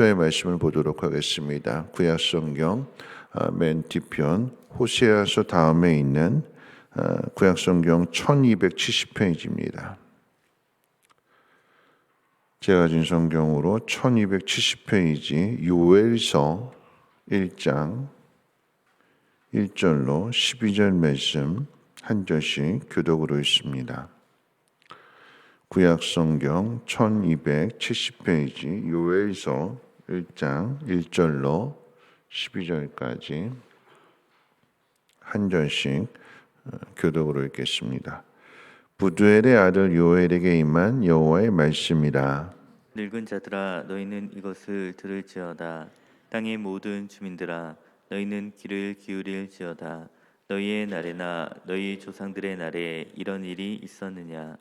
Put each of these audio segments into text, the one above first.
의 말씀을 보도록 하겠습니다. 구약성경 맨 뒤편 호세아서 다음에 있는 구약성경 1270페이지입니다. 제가 가진 성경으로 1270페이지 요엘서 1장 1절로 12절 말씀 한 절씩 교독으로 있습니다. 구약성경 1270페이지 요엘서 1장 1절로 12절까지 한 절씩 교독으로 읽겠습니다. 부두엘의 아들 요엘에게 임한 여호와의 말씀이라. 늙은 자들아 너희는 이것을 들을지어다. 땅의 모든 주민들아 너희는 귀를 기울일지어다. 너희의 날에나 너희 조상들의 날에 이런 일이 있었느냐?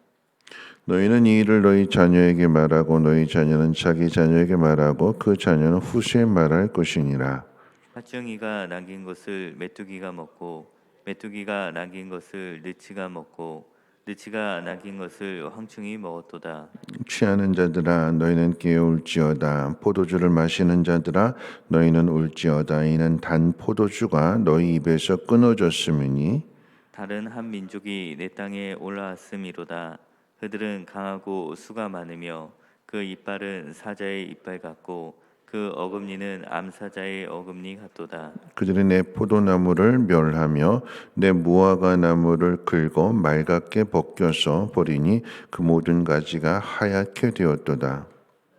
너희는 이 일을 너희 자녀에게 말하고 너희 자녀는 자기 자녀에게 말하고 그 자녀는 후세에 말할 것이니라. 팥정이가 남긴 것을 메뚜기가 먹고 메뚜기가 남긴 것을 느치가 먹고 느치가 남긴 것을 황충이 먹었도다. 취하는 자들아 너희는 깨울지어다. 포도주를 마시는 자들아 너희는 울지어다. 이는 단 포도주가 너희 입에서 끊어졌음이니 다른 한 민족이 내 땅에 올라왔음이로다. 그들은 강하고 수가 많으며 그 이빨은 사자의 이빨 같고 그 어금니는 암사자의 어금니 같도다. 그들이 내 포도나무를 멸하며 내 무화과 나무를 긁어 맑게 벗겨서 버리니 그 모든 가지가 하얗게 되었도다.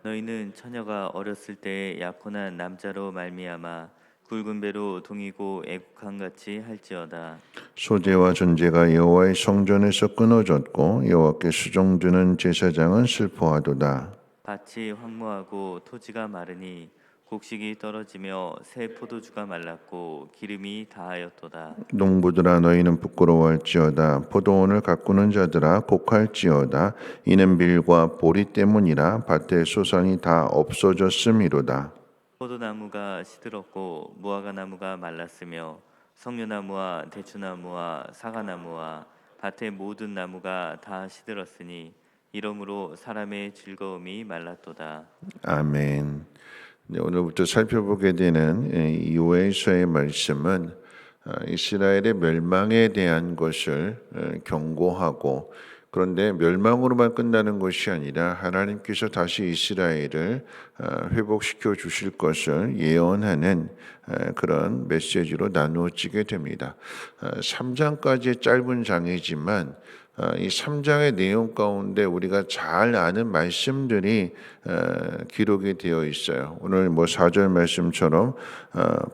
너희는 처녀가 어렸을 때에 약혼한 남자로 말미암아 굵은 배로 동이고 애국함같이 할지어다. 소재와 존재가 여호와의 성전에서 끊어졌고 여호와께 수종드는 제사장은 슬퍼하도다. 밭이 황무하고 토지가 마르니 곡식이 떨어지며 새 포도주가 말랐고 기름이 다하였도다. 농부들아 너희는 부끄러워할지어다. 포도원을 가꾸는 자들아 곡할지어다. 이는 밀과 보리 때문이라 밭의 소산이 다 없어졌음이로다. 포도나무가 시들었고 무화과 나무가 말랐으며 석류나무와 대추나무와 사과나무와 밭의 모든 나무가 다 시들었으니 이러므로 사람의 즐거움이 말랐도다. 아멘. 오늘부터 살펴보게 되는 이 요엘서의 말씀은 이스라엘의 멸망에 대한 것을 경고하고, 그런데 멸망으로만 끝나는 것이 아니라 하나님께서 다시 이스라엘을 회복시켜 주실 것을 예언하는 그런 메시지로 나누어지게 됩니다. 3장까지의 짧은 장이지만 이 3장의 내용 가운데 우리가 잘 아는 말씀들이 기록이 되어 있어요. 오늘 4절 말씀처럼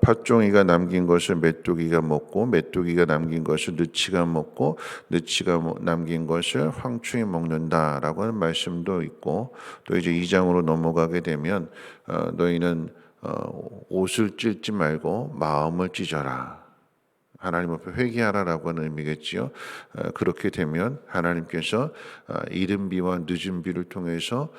팥종이가 남긴 것을 메뚜기가 먹고 메뚜기가 남긴 것을 느치가 먹고 느치가 남긴 것을 황충이 먹는다라고 하는 말씀도 있고, 또 이제 2장으로 넘어가게 되면 너희는 옷을 찢지 말고 마음을 찢어라. 하나님 앞에 회개하라라고 하는 의미겠지요. 그렇게 되면 하나님께서 이른 비와 늦은 비를 통해서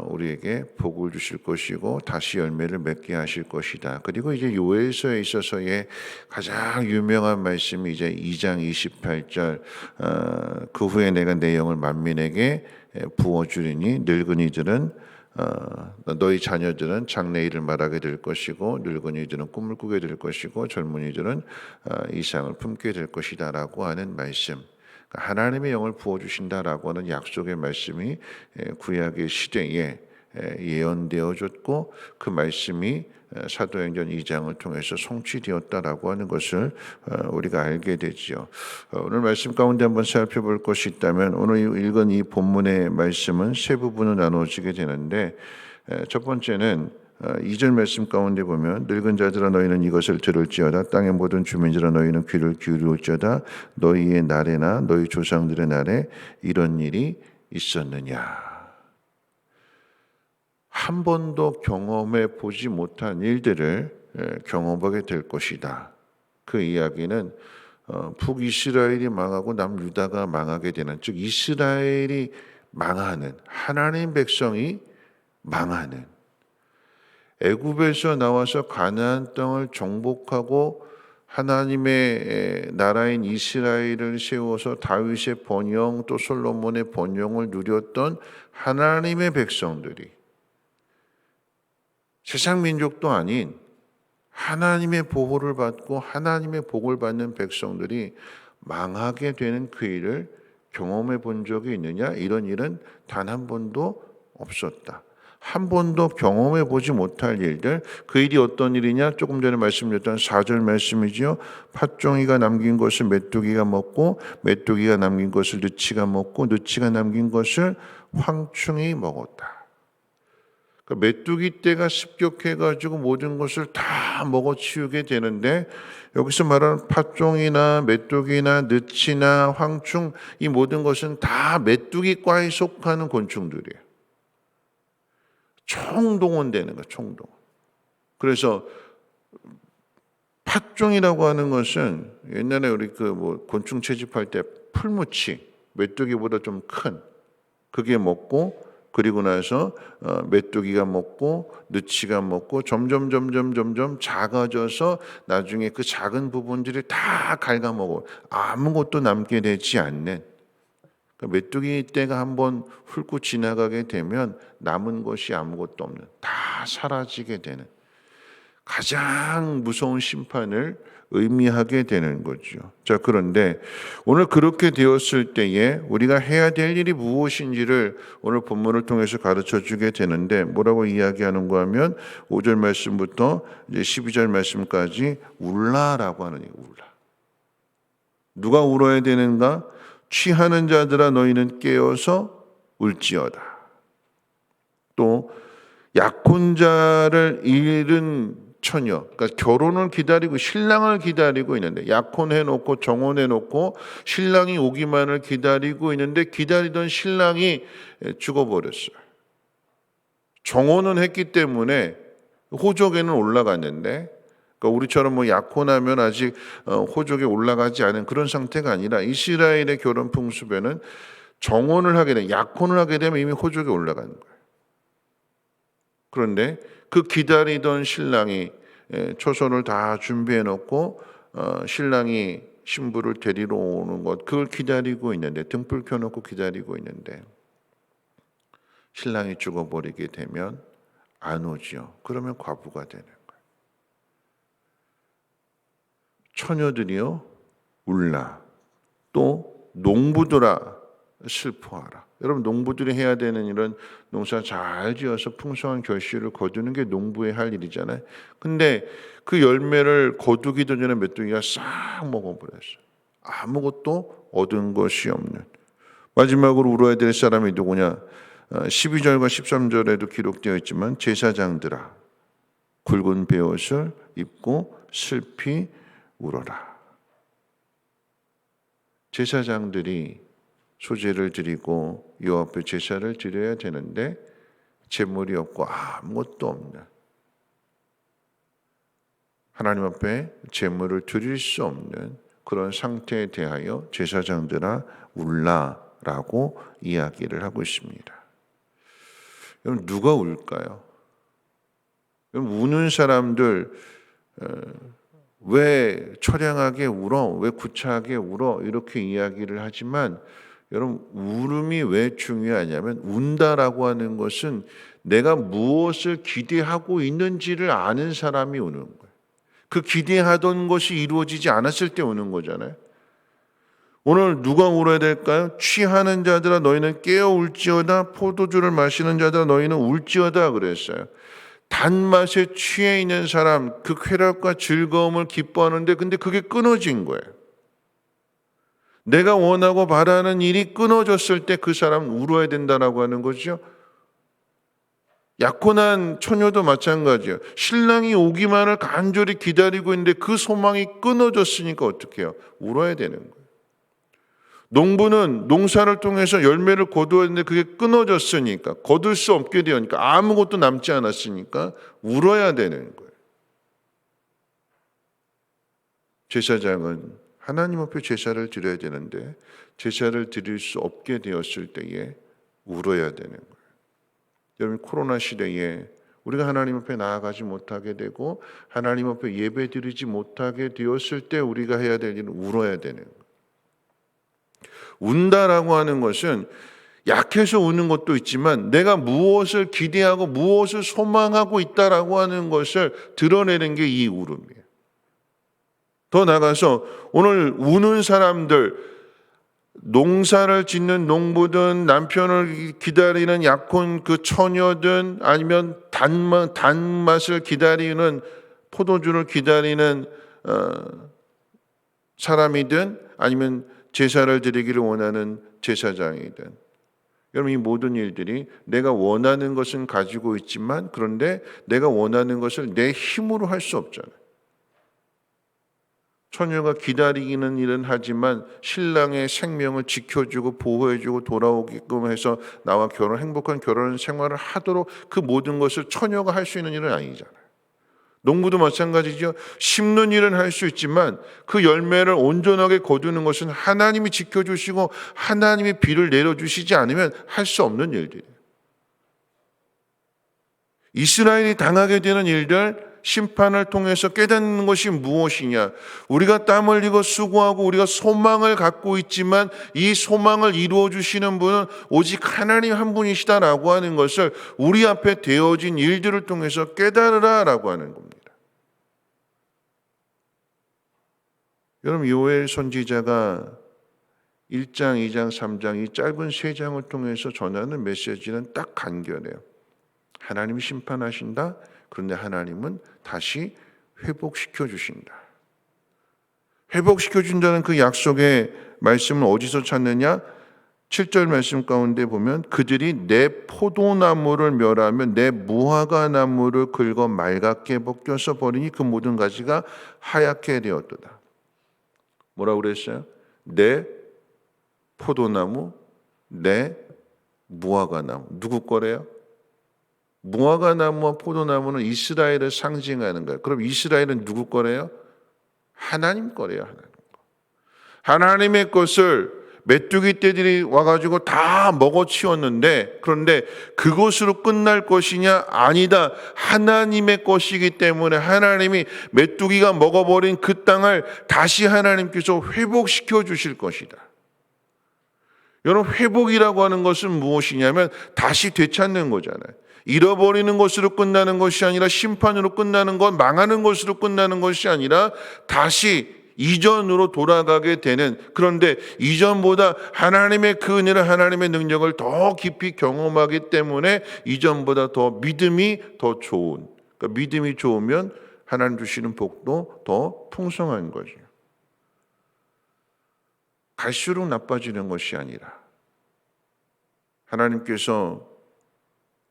우리에게 복을 주실 것이고 다시 열매를 맺게 하실 것이다. 그리고 이제 요엘서에 있어서의 가장 유명한 말씀이 이제 2장 28절 그 후에 내가 내 영을 만민에게 부어주리니 늙은이들은 너희 자녀들은 장래일을 말하게 될 것이고 늙은이들은 꿈을 꾸게 될 것이고 젊은이들은 이상을 품게 될 것이다라고 하는 말씀, 하나님의 영을 부어주신다라고 하는 약속의 말씀이 구약의 시대에 예언되어졌고 그 말씀이 사도행전 2장을 통해서 성취되었다라고 하는 것을 우리가 알게 되지요. 오늘 말씀 가운데 한번 살펴볼 것이 있다면 오늘 읽은 이 본문의 말씀은 세 부분으로 나누어지게 되는데, 첫 번째는 2절 말씀 가운데 보면 늙은 자들아 너희는 이것을 들을지어다. 땅의 모든 주민들아 너희는 귀를 기울일지어다. 너희의 날에나 너희 조상들의 날에 이런 일이 있었느냐. 한 번도 경험해 보지 못한 일들을 경험하게 될 것이다. 그 이야기는 북이스라엘이 망하고 남유다가 망하게 되는, 즉 이스라엘이 망하는, 하나님 백성이 망하는, 애굽에서 나와서 가나안 땅을 정복하고 하나님의 나라인 이스라엘을 세워서 다윗의 번영 또 솔로몬의 번영을 누렸던 하나님의 백성들이 세상 민족도 아닌 하나님의 보호를 받고 하나님의 복을 받는 백성들이 망하게 되는 그 일을 경험해 본 적이 있느냐? 이런 일은 단 한 번도 없었다. 한 번도 경험해 보지 못할 일들, 그 일이 어떤 일이냐? 조금 전에 말씀드렸던 4절 말씀이지요. 팥종이가 남긴 것을 메뚜기가 먹고 메뚜기가 남긴 것을 느치가 먹고 느치가 남긴 것을 황충이 먹었다. 그러니까 메뚜기 떼가 습격해가지고 모든 것을 다 먹어치우게 되는데 여기서 말하는 팥종이나 메뚜기나 느치나 황충 이 모든 것은 다 메뚜기과에 속하는 곤충들이에요. 총동원되는 거예요. 총동원. 그래서 팥종이라고 하는 것은 옛날에 우리 곤충 채집할 때 풀무치 메뚜기보다 좀 큰 그게 먹고 그리고 나서 메뚜기가 먹고 느치가 먹고 점점 작아져서 나중에 그 작은 부분들이 다 갉아먹어 아무것도 남게 되지 않는 메뚜기 떼가 한번 훑고 지나가게 되면 남은 것이 아무것도 없는 다 사라지게 되는 가장 무서운 심판을 의미하게 되는 거죠. 자, 그런데 오늘 그렇게 되었을 때에 우리가 해야 될 일이 무엇인지를 오늘 본문을 통해서 가르쳐 주게 되는데 뭐라고 이야기하는가 하면 5절 말씀부터 이제 12절 말씀까지 울라라고 하는 얘기, 울라. 누가 울어야 되는가? 취하는 자들아 너희는 깨어서 울지어다. 또 약혼자를 잃은 처녀, 그러니까 결혼을 기다리고 신랑을 기다리고 있는데 약혼해놓고 정혼해놓고 신랑이 오기만을 기다리고 있는데 기다리던 신랑이 죽어버렸어요. 정혼은 했기 때문에 호족에는 올라갔는데 그러니까 우리처럼 약혼하면 아직 호족에 올라가지 않은 그런 상태가 아니라 이스라엘의 결혼 풍습에는 정혼을 하게 되면 약혼을 하게 되면 이미 호족에 올라가는 거예요. 그런데 그 기다리던 신랑이 초선을 다 준비해 놓고 신랑이 신부를 데리러 오는 것 그걸 기다리고 있는데 등불 켜놓고 기다리고 있는데 신랑이 죽어버리게 되면 안 오지요. 그러면 과부가 되는 거예요. 처녀들이요 울라. 또 농부들아 슬퍼하라. 여러분 농부들이 해야 되는 일은 농사 잘 지어서 풍성한 결실을 거두는 게 농부의 할 일이잖아요. 근데 그 열매를 거두기도 전에 메뚜기가 싹 먹어버렸어요. 아무것도 얻은 것이 없는. 마지막으로 울어야 될 사람이 누구냐? 12절과 13절에도 기록되어 있지만 제사장들아 굵은 베옷을 입고 슬피 울어라. 제사장들이 소제를 드리고 여호와 앞에 제사를 드려야 되는데 제물이 없고 아무것도 없는 하나님 앞에 제물을 드릴 수 없는 그런 상태에 대하여 제사장들아 울라라고 이야기를 하고 있습니다. 여러분 누가 울까요? 여러분 우는 사람들 왜 처량하게 울어? 왜 구차하게 울어? 이렇게 이야기를 하지만 여러분 울음이 왜 중요하냐면 운다라고 하는 것은 내가 무엇을 기대하고 있는지를 아는 사람이 우는 거예요. 그 기대하던 것이 이루어지지 않았을 때 우는 거잖아요. 오늘 누가 울어야 될까요? 취하는 자들아 너희는 깨어 울지어다 포도주를 마시는 자들아 너희는 울지어다 그랬어요. 단맛에 취해 있는 사람 그 쾌락과 즐거움을 기뻐하는데 근데 그게 끊어진 거예요. 내가 원하고 바라는 일이 끊어졌을 때 그 사람은 울어야 된다라고 하는 거죠. 약혼한 처녀도 마찬가지예요. 신랑이 오기만을 간절히 기다리고 있는데 그 소망이 끊어졌으니까 어떻게 해요? 울어야 되는 거예요. 농부는 농사를 통해서 열매를 거두어야 되는데 그게 끊어졌으니까 거둘 수 없게 되니까 아무것도 남지 않았으니까 울어야 되는 거예요. 제사장은 하나님 앞에 제사를 드려야 되는데 제사를 드릴 수 없게 되었을 때에 울어야 되는 거예요. 여러분 코로나 시대에 우리가 하나님 앞에 나아가지 못하게 되고 하나님 앞에 예배 드리지 못하게 되었을 때 우리가 해야 될 일은 울어야 되는 거예요. 운다라고 하는 것은 약해서 우는 것도 있지만 내가 무엇을 기대하고 무엇을 소망하고 있다라고 하는 것을 드러내는 게 이 울음이에요. 더 나아가서 오늘 우는 사람들, 농사를 짓는 농부든 남편을 기다리는 약혼 그 처녀든 아니면 단맛을 기다리는 포도주를 기다리는 사람이든 아니면 제사를 드리기를 원하는 제사장이든, 여러분 이 모든 일들이 내가 원하는 것은 가지고 있지만 그런데 내가 원하는 것을 내 힘으로 할 수 없잖아요. 처녀가 기다리기는 일은 하지만 신랑의 생명을 지켜주고 보호해주고 돌아오게끔 해서 나와 행복한 결혼 생활을 하도록 그 모든 것을 처녀가 할 수 있는 일은 아니잖아요. 농부도 마찬가지죠. 심는 일은 할 수 있지만 그 열매를 온전하게 거두는 것은 하나님이 지켜주시고 하나님이 비를 내려주시지 않으면 할 수 없는 일들이에요. 이스라엘이 당하게 되는 일들, 심판을 통해서 깨닫는 것이 무엇이냐? 우리가 땀 흘리고 수고하고 우리가 소망을 갖고 있지만 이 소망을 이루어 주시는 분은 오직 하나님 한 분이시다라고 하는 것을 우리 앞에 되어진 일들을 통해서 깨달으라라고 하는 겁니다. 여러분 요엘 선지자가 1장, 2장, 3장 이 짧은 3장을 통해서 전하는 메시지는 딱 간결해요. 하나님이 심판하신다. 그런데 하나님은 다시 회복시켜 주신다. 회복시켜 준다는 그 약속의 말씀을 어디서 찾느냐? 7절 말씀 가운데 보면 그들이 내 포도나무를 멸하며 내 무화과 나무를 긁어 말갛게 벗겨서 버리니 그 모든 가지가 하얗게 되었도다. 뭐라고 그랬어요? 내 포도나무, 내 무화과 나무. 누구 거래요? 무화과 나무와 포도나무는 이스라엘을 상징하는 거예요. 그럼 이스라엘은 누구 거래요? 하나님 거래요. 하나님의 것을 메뚜기 떼들이 와가지고 다 먹어치웠는데, 그런데 그것으로 끝날 것이냐? 아니다. 하나님의 것이기 때문에 하나님이 메뚜기가 먹어버린 그 땅을 다시 하나님께서 회복시켜 주실 것이다. 여러분, 회복이라고 하는 것은 무엇이냐면 다시 되찾는 거잖아요. 잃어버리는 것으로 끝나는 것이 아니라 심판으로 끝나는 것, 망하는 것으로 끝나는 것이 아니라 다시 이전으로 돌아가게 되는, 그런데 이전보다 하나님의 그 은혜를, 하나님의 능력을 더 깊이 경험하기 때문에 이전보다 더 믿음이 더 좋은, 그러니까 믿음이 좋으면 하나님 주시는 복도 더 풍성한 거죠. 갈수록 나빠지는 것이 아니라 하나님께서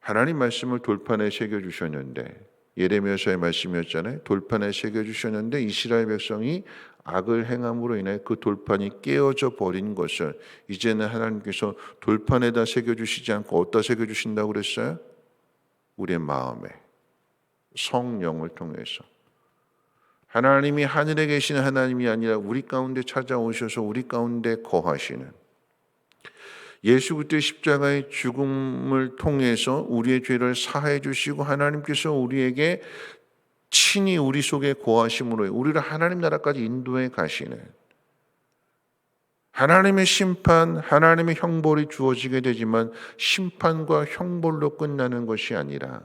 하나님 말씀을 돌판에 새겨주셨는데, 예레미야서의 말씀이었잖아요. 돌판에 새겨주셨는데 이스라엘 백성이 악을 행함으로 인해 그 돌판이 깨어져 버린 것을 이제는 하나님께서 돌판에다 새겨주시지 않고 어디다 새겨주신다고 그랬어요? 우리의 마음에, 성령을 통해서. 하나님이 하늘에 계시는 하나님이 아니라 우리 가운데 찾아오셔서 우리 가운데 거하시는, 예수 그리스도의 십자가의 죽음을 통해서 우리의 죄를 사하여 주시고 하나님께서 우리에게 친히 우리 속에 거하심으로 우리를 하나님 나라까지 인도해 가시는, 하나님의 심판, 하나님의 형벌이 주어지게 되지만 심판과 형벌로 끝나는 것이 아니라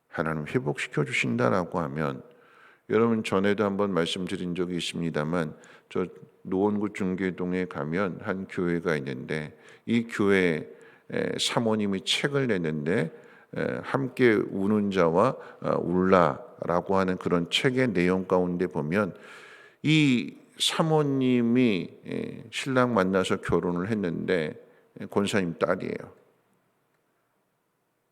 하나님 회복시켜 주신다라고 하면, 여러분 전에도 한번 말씀드린 적이 있습니다만 저 노원구 중계동에 가면 한 교회가 있는데 이 교회 사모님이 책을 냈는데 함께 우는 자와 울라라고 하는 그런 책의 내용 가운데 보면 이 사모님이 신랑 만나서 결혼을 했는데 권사님 딸이에요.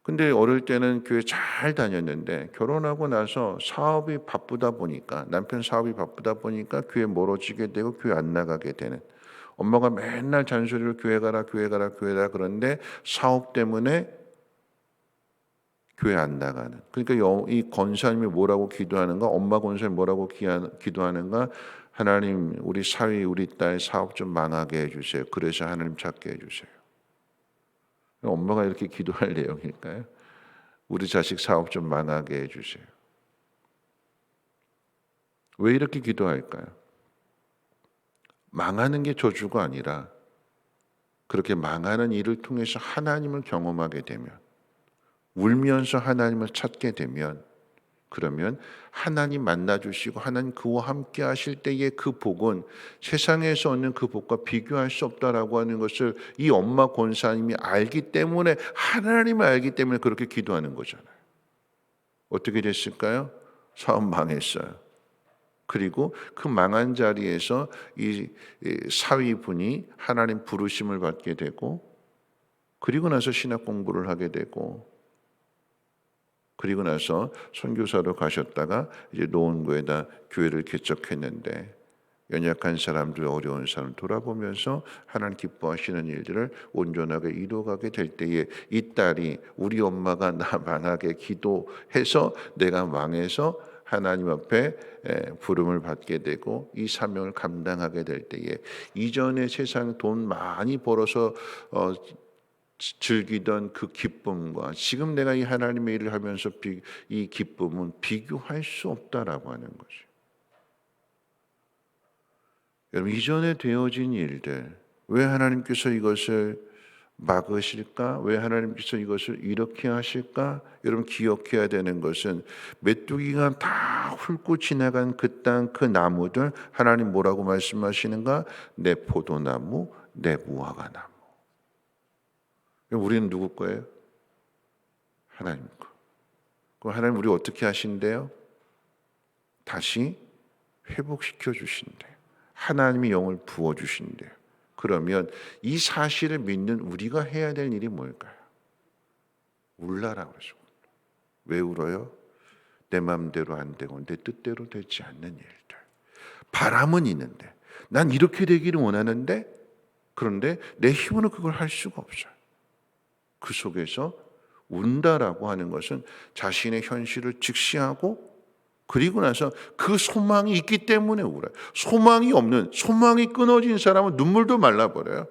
근데 어릴 때는 교회 잘 다녔는데 결혼하고 나서 사업이 바쁘다 보니까, 남편 사업이 바쁘다 보니까 교회 멀어지게 되고 교회 안 나가게 되는, 엄마가 맨날 잔소리를 교회 가라 교회 가라 교회 가라 그런데 사업 때문에 교회 안 나가는. 그러니까 이 권사님이 뭐라고 기도하는가, 엄마 권사님이 뭐라고 기도하는가, 하나님 우리 사위 우리 딸 사업 좀 망하게 해주세요. 그래서 하나님 찾게 해주세요. 엄마가 이렇게 기도할 내용일까요? 우리 자식 사업 좀 망하게 해주세요. 왜 이렇게 기도할까요? 망하는 게 저주가 아니라 그렇게 망하는 일을 통해서 하나님을 경험하게 되면, 울면서 하나님을 찾게 되면, 그러면 하나님 만나주시고 하나님 그와 함께 하실 때의 그 복은 세상에서 얻는 그 복과 비교할 수 없다라고 하는 것을 이 엄마 권사님이 알기 때문에, 하나님을 알기 때문에 그렇게 기도하는 거잖아요. 어떻게 됐을까요? 사업 망했어요. 그리고 그 망한 자리에서 이 사위분이 하나님 부르심을 받게 되고, 그리고 나서 신학 공부를 하게 되고, 그리고 나서 선교사로 가셨다가 이제 노원구에다 교회를 개척했는데, 연약한 사람들, 어려운 사람 돌아보면서 하나님 기뻐하시는 일들을 온전하게 이루어가게 될 때에 이 딸이, 우리 엄마가 나 망하게 기도해서 내가 망해서 하나님 앞에 부름을 받게 되고 이 사명을 감당하게 될 때에, 이전에 세상 돈 많이 벌어서 즐기던 그 기쁨과 지금 내가 이 하나님의 일을 하면서 이 기쁨은 비교할 수 없다라고 하는 거죠. 여러분, 이전에 되어진 일들, 왜 하나님께서 이것을 막으실까? 왜 하나님께서 이것을 이렇게 하실까? 여러분, 기억해야 되는 것은 메뚜기가 다 훑고 지나간 그 땅, 그 나무들, 하나님 뭐라고 말씀하시는가? 내 포도나무, 내 무화과나무. 우리는 누구 거예요? 하나님 거. 그럼 하나님 우리 어떻게 하신대요? 다시 회복시켜 주신대요. 하나님이 영을 부어 주신대요. 그러면 이 사실을 믿는 우리가 해야 될 일이 뭘까요? 울라라고 그러죠. 왜 울어요? 내 마음대로 안 되고 내 뜻대로 되지 않는 일들. 바람은 있는데, 난 이렇게 되기를 원하는데, 그런데 내 힘으로 그걸 할 수가 없어요. 그 속에서 운다라고 하는 것은 자신의 현실을 직시하고, 그리고 나서 그 소망이 있기 때문에 울어요. 소망이 끊어진 사람은 눈물도 말라버려요.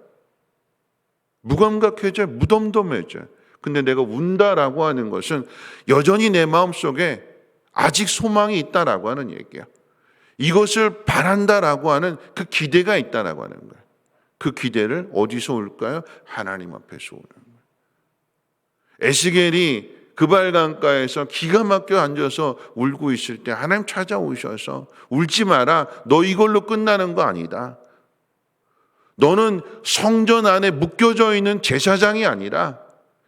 무감각해져요. 무덤덤해져요. 근데 내가 운다라고 하는 것은 여전히 내 마음속에 아직 소망이 있다라고 하는 얘기야. 이것을 바란다라고 하는 그 기대가 있다라고 하는 거예요. 그 기대를 어디서 올까요? 하나님 앞에서 오는 거예요. 에스겔이 그발강가에서 기가 막혀 앉아서 울고 있을 때 하나님 찾아오셔서, 울지 마라. 너 이걸로 끝나는 거 아니다. 너는 성전 안에 묶여져 있는 제사장이 아니라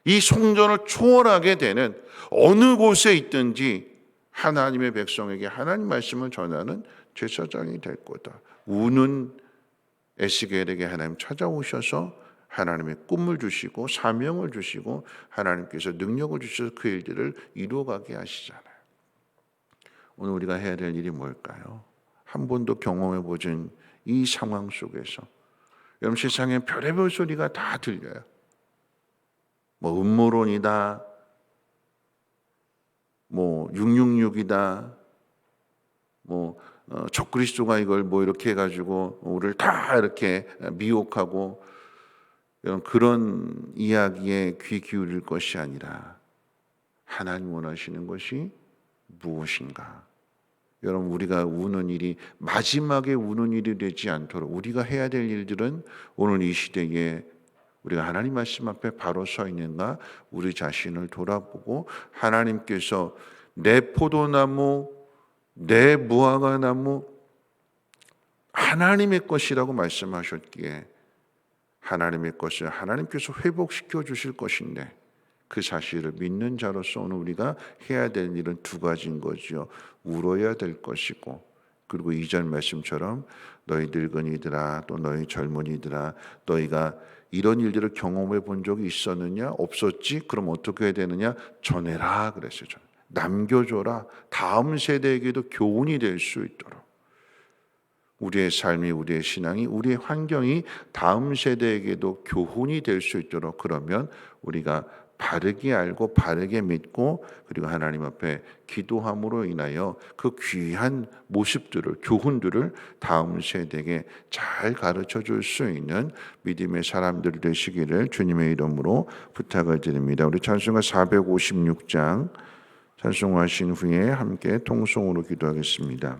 이 성전을 초월하게 되는, 어느 곳에 있든지 하나님의 백성에게 하나님 말씀을 전하는 제사장이 될 거다. 우는 에스겔에게 하나님 찾아오셔서 하나님의 꿈을 주시고 사명을 주시고 하나님께서 능력을 주셔서 그 일들을 이루어가게 하시잖아요. 오늘 우리가 해야 될 일이 뭘까요? 한 번도 경험해 보진 이 상황 속에서, 여러분, 세상에 별의별 소리가 다 들려요. 뭐 음모론이다, 뭐 666이다, 뭐 적그리스도가 이걸 뭐 이렇게 해가지고 우리를 다 이렇게 미혹하고, 그런 이야기에 귀 기울일 것이 아니라 하나님 원하시는 것이 무엇인가? 여러분, 우리가 우는 일이 마지막에 우는 일이 되지 않도록 우리가 해야 될 일들은, 오늘 이 시대에 우리가 하나님 말씀 앞에 바로 서 있는가, 우리 자신을 돌아보고 하나님께서 내 포도나무, 내 무화과나무 하나님의 것이라고 말씀하셨기에 하나님의 것을 하나님께서 회복시켜 주실 것인데, 그 사실을 믿는 자로서 오늘 우리가 해야 될 일은 두 가지인 거죠. 울어야 될 것이고, 그리고 이전 말씀처럼 너희 늙은이들아, 또 너희 젊은이들아, 너희가 이런 일들을 경험해 본 적이 있었느냐? 없었지? 그럼 어떻게 해야 되느냐? 전해라 그랬어요. 남겨줘라. 다음 세대에게도 교훈이 될 수 있도록. 우리의 삶이, 우리의 신앙이, 우리의 환경이 다음 세대에게도 교훈이 될 수 있도록, 그러면 우리가 바르게 알고 바르게 믿고, 그리고 하나님 앞에 기도함으로 인하여 그 귀한 모습들을, 교훈들을 다음 세대에게 잘 가르쳐 줄 수 있는 믿음의 사람들 되시기를 주님의 이름으로 부탁을 드립니다. 우리 찬송가 456장 찬송하신 후에 함께 통성으로 기도하겠습니다.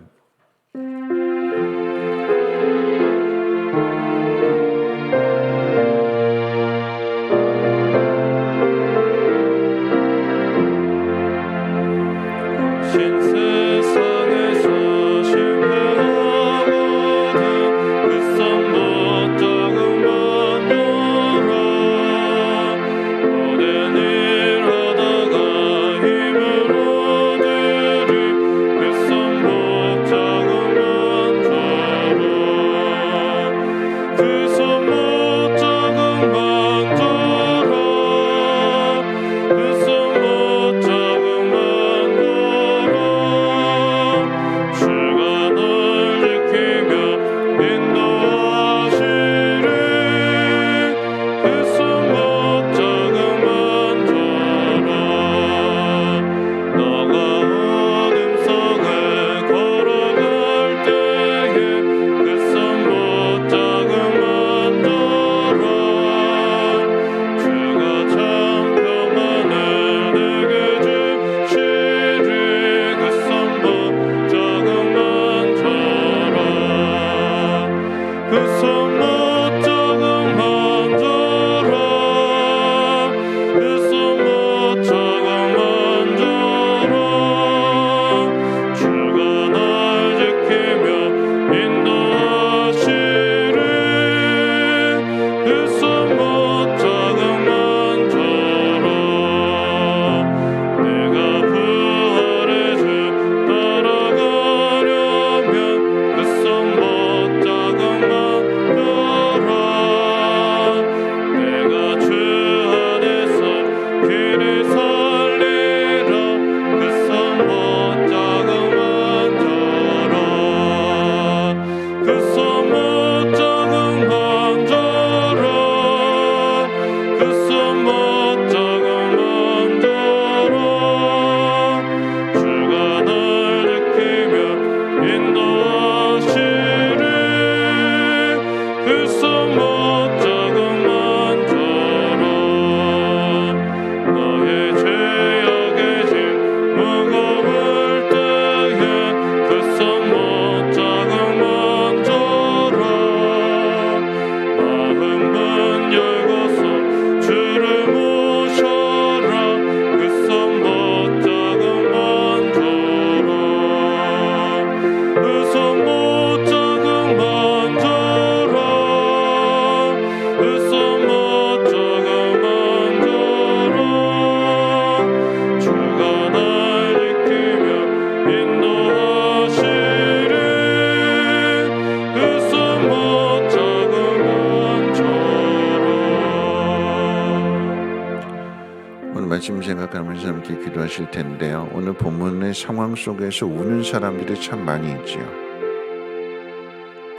말씀 생각하면서 함께 기도하실 텐데요. 오늘 본문의 상황 속에서 우는 사람들이 참 많이 있지요.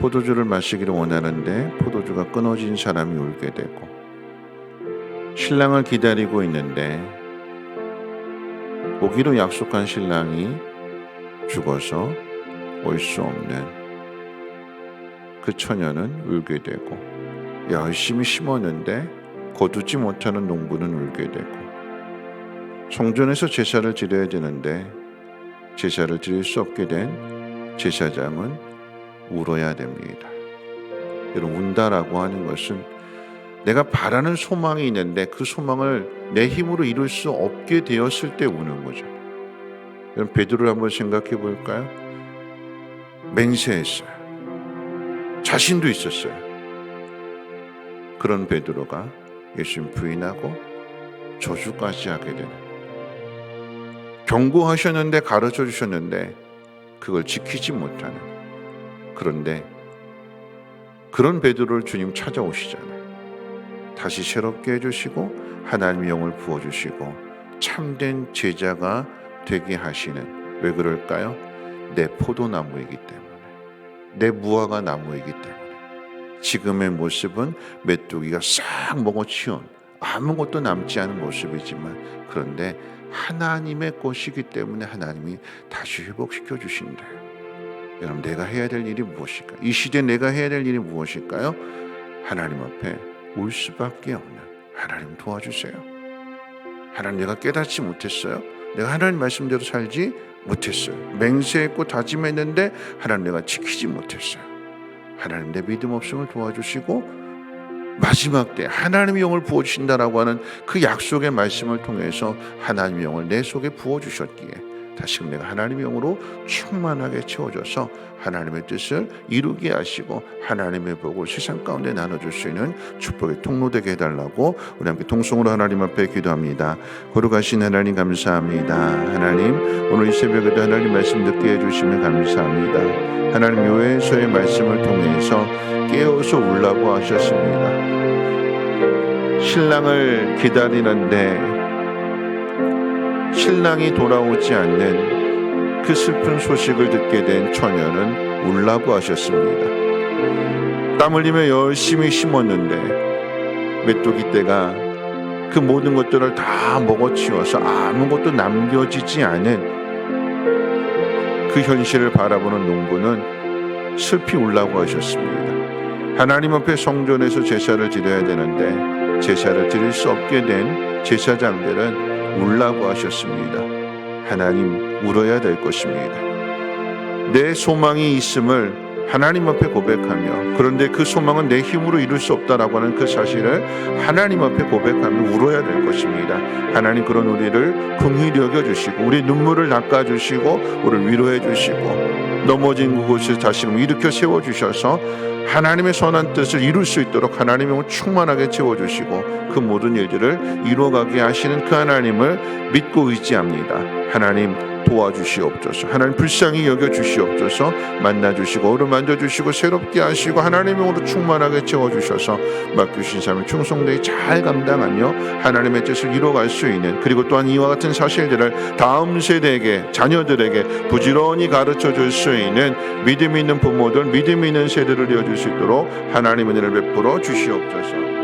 포도주를 마시기를 원하는데 포도주가 끊어진 사람이 울게 되고, 신랑을 기다리고 있는데 오기로 약속한 신랑이 죽어서 올 수 없는 그 처녀는 울게 되고, 열심히 심었는데 거두지 못하는 농부는 울게 되고, 성전에서 제사를 드려야 되는데 제사를 드릴 수 없게 된 제사장은 울어야 됩니다. 여러분, 운다라고 하는 것은 내가 바라는 소망이 있는데 그 소망을 내 힘으로 이룰 수 없게 되었을 때 우는 거죠. 여러분, 베드로를 한번 생각해 볼까요? 맹세했어요. 자신도 있었어요. 그런 베드로가 예수님 부인하고 저주까지 하게 되는, 경고하셨는데 가르쳐 주셨는데 그걸 지키지 못하는, 그런데 그런 베드로를 주님 찾아오시잖아요. 다시 새롭게 해주시고 하나님의 영을 부어주시고 참된 제자가 되게 하시는. 왜 그럴까요? 내 포도나무이기 때문에, 내 무화과 나무이기 때문에. 지금의 모습은 메뚜기가 싹 먹어치운 아무것도 남지 않은 모습이지만, 그런데 하나님의 것이기 때문에 하나님이 다시 회복시켜 주신대요. 여러분, 내가 해야 될 일이 무엇일까? 이 시대에 내가 해야 될 일이 무엇일까요? 하나님 앞에 올 수밖에 없는, 하나님 도와주세요. 하나님, 내가 깨닫지 못했어요. 내가 하나님 말씀대로 살지 못했어요. 맹세했고 다짐했는데 하나님, 내가 지키지 못했어요. 하나님, 내 믿음 없음을 도와주시고 마지막 때 하나님의 영을 부어주신다라고 하는 그 약속의 말씀을 통해서 하나님의 영을 내 속에 부어주셨기에 다시금 내가 하나님의 영으로 충만하게 채워져서 하나님의 뜻을 이루게 하시고 하나님의 복을 세상 가운데 나눠줄 수 있는 축복의 통로되게 해달라고 우리 함께 통성으로 하나님 앞에 기도합니다. 거룩하신 하나님 감사합니다. 하나님 오늘 이 새벽에도 하나님 말씀 듣게 해주시면 감사합니다. 하나님 요에서의 말씀을 통해서 깨어서 울라고 하셨습니다. 신랑을 기다리는데 신랑이 돌아오지 않는 그 슬픈 소식을 듣게 된 처녀는 울라고 하셨습니다. 땀 흘리며 열심히 심었는데 메뚜기 떼가 그 모든 것들을 다 먹어치워서 아무것도 남겨지지 않은 그 현실을 바라보는 농부는 슬피 울라고 하셨습니다. 하나님 앞에 성전에서 제사를 드려야 되는데 제사를 드릴 수 없게 된 제사장들은 울라고 하셨습니다. 하나님 울어야 될 것입니다. 내 소망이 있음을 하나님 앞에 고백하며 그런데 그 소망은 내 힘으로 이룰 수 없다라고 하는 그 사실을 하나님 앞에 고백하며 울어야 될 것입니다. 하나님 그런 우리를 긍휼히 여겨주시고 우리 눈물을 닦아주시고 우리를 위로해 주시고 넘어진 그곳을 다시금 일으켜 세워주셔서 하나님의 선한 뜻을 이룰 수 있도록 하나님을 충만하게 채워주시고 그 모든 일들을 이루어가게 하시는 그 하나님을 믿고 의지합니다. 하나님 도와주시옵소서. 하나님 불쌍히 여겨주시옵소서. 만나주시고 어루만져 주시고 새롭게 하시고 하나님의 영으로 충만하게 채워주셔서 맡기신 삶을 충성되게 잘 감당하며 하나님의 뜻을 이루어갈 수 있는 그리고 또한 이와 같은 사실들을 다음 세대에게 자녀들에게 부지런히 가르쳐 줄 수 있는 믿음 있는 부모들 믿음 있는 세대를 이어줄 수 있도록 하나님의 은혜를 베풀어 주시옵소서.